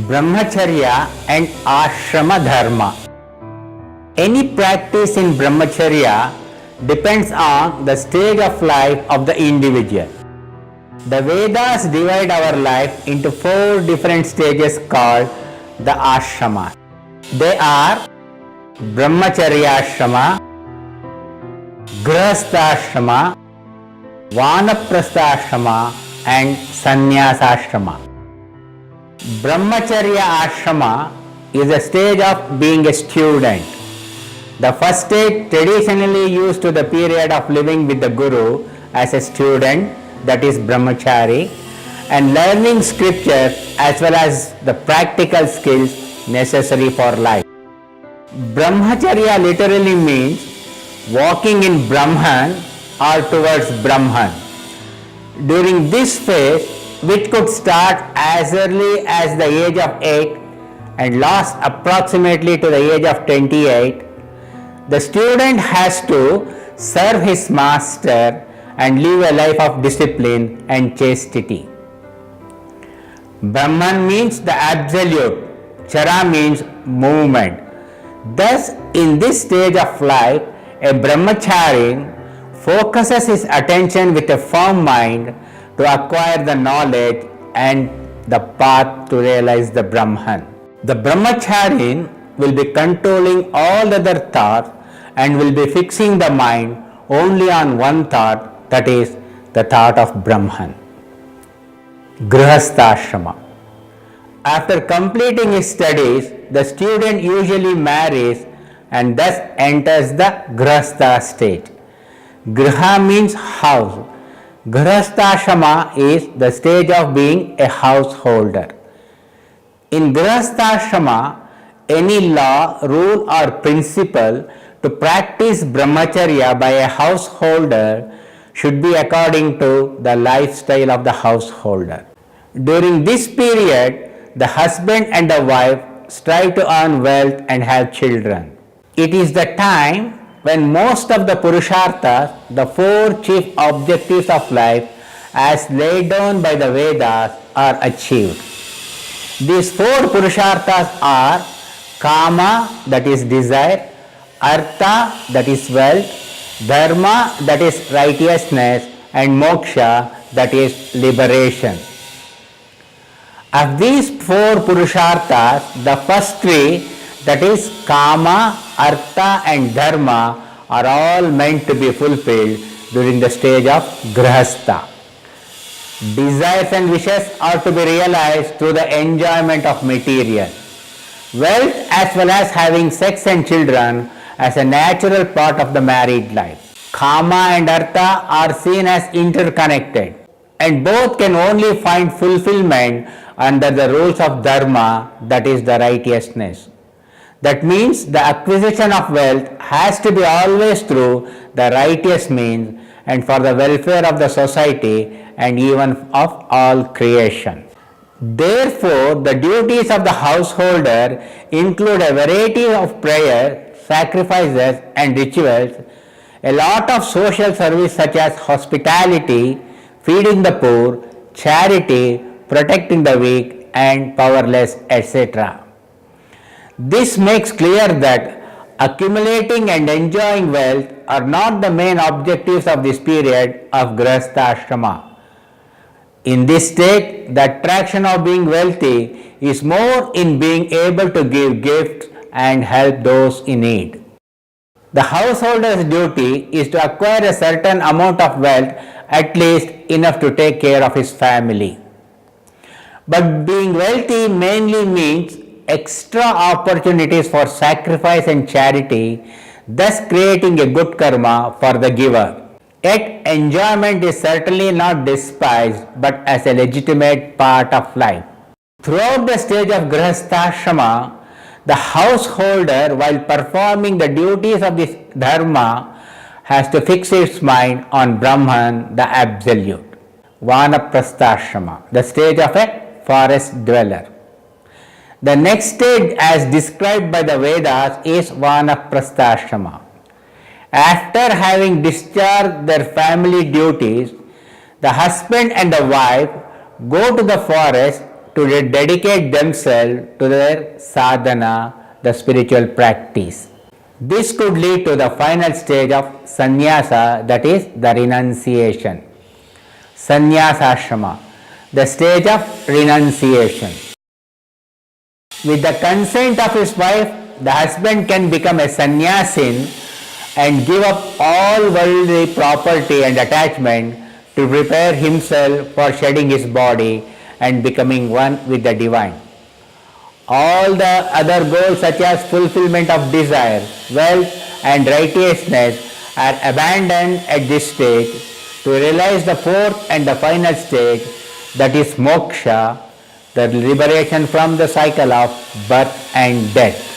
Brahmacharya and Ashrama Dharma. Any practice in Brahmacharya depends on the stage of life of the individual. The Vedas divide our life into 4 different stages called the ashramas. They are Brahmacharya ashrama, Grihastha ashrama, Vanaprastha ashrama and Sannyasa ashrama. Brahmacharya ashrama is a stage of being a student. The first stage traditionally used to the period of living with the Guru as a student, that is Brahmachari, and learning scriptures as well as the practical skills necessary for life. Brahmacharya literally means walking in Brahman or towards Brahman. During this phase, which could start as early as the age of 8 and last approximately to the age of 28, the student has to serve his master and live a life of discipline and chastity. Brahman means the absolute, Chara means movement. Thus, in this stage of life, a brahmachari focuses his attention with a firm mind to acquire the knowledge and the path to realize the Brahman. The brahmachari will be controlling all other thoughts and will be fixing the mind only on one thought, that is the thought of Brahman. Grihastha ashrama. After completing his studies, the student usually marries and thus enters the Grihastha stage. Griha means house. Grihastha ashrama is the stage of being a householder. In Grihastha ashrama, any law, rule or principle to practice brahmacharya by a householder should be according to the lifestyle of the householder. During this period, the husband and the wife strive to earn wealth and have children. It is the time when most of the purusharthas, the 4 chief objectives of life as laid down by the Vedas, are achieved. These 4 purusharthas are kama, that is desire, artha, that is wealth, dharma, that is righteousness, and moksha, that is liberation. Of these 4 purusharthas, the first 3, that is kama, artha and dharma, are all meant to be fulfilled during the stage of grihastha. Desires and wishes are to be realized through the enjoyment of material. Wealth as well as having sex and children as a natural part of the married life. Kama and artha are seen as interconnected, and both can only find fulfillment under the rules of dharma, that is the righteousness. That means the acquisition of wealth has to be always through the righteous means and for the welfare of the society and even of all creation. Therefore, the duties of the householder include a variety of prayers, sacrifices and rituals, a lot of social service such as hospitality, feeding the poor, charity, protecting the weak and powerless, etc. This makes clear that accumulating and enjoying wealth are not the main objectives of this period of Grihastha ashrama. In this state, the attraction of being wealthy is more in being able to give gifts and help those in need. The householder's duty is to acquire a certain amount of wealth, at least enough to take care of his family. But being wealthy mainly means extra opportunities for sacrifice and charity, thus creating a good karma for the giver. Yet enjoyment is certainly not despised but as a legitimate part of life. Throughout the stage of Grihastha ashrama, the householder, while performing the duties of this dharma, has to fix its mind on Brahman, the absolute. Vanaprastha ashrama, the stage of a forest dweller. The next stage as described by the Vedas is Vanaprastha ashrama. After having discharged their family duties, the husband and the wife go to the forest to dedicate themselves to their sadhana, the spiritual practice. This could lead to the final stage of sannyasa, that is the renunciation. Sannyasa ashrama, the stage of renunciation. With the consent of his wife, the husband can become a sannyasin and give up all worldly property and attachment to prepare himself for shedding his body and becoming one with the divine. All the other goals such as fulfillment of desire, wealth and righteousness are abandoned at this stage to realize the fourth and the final stage, that is moksha, the liberation from the cycle of birth and death.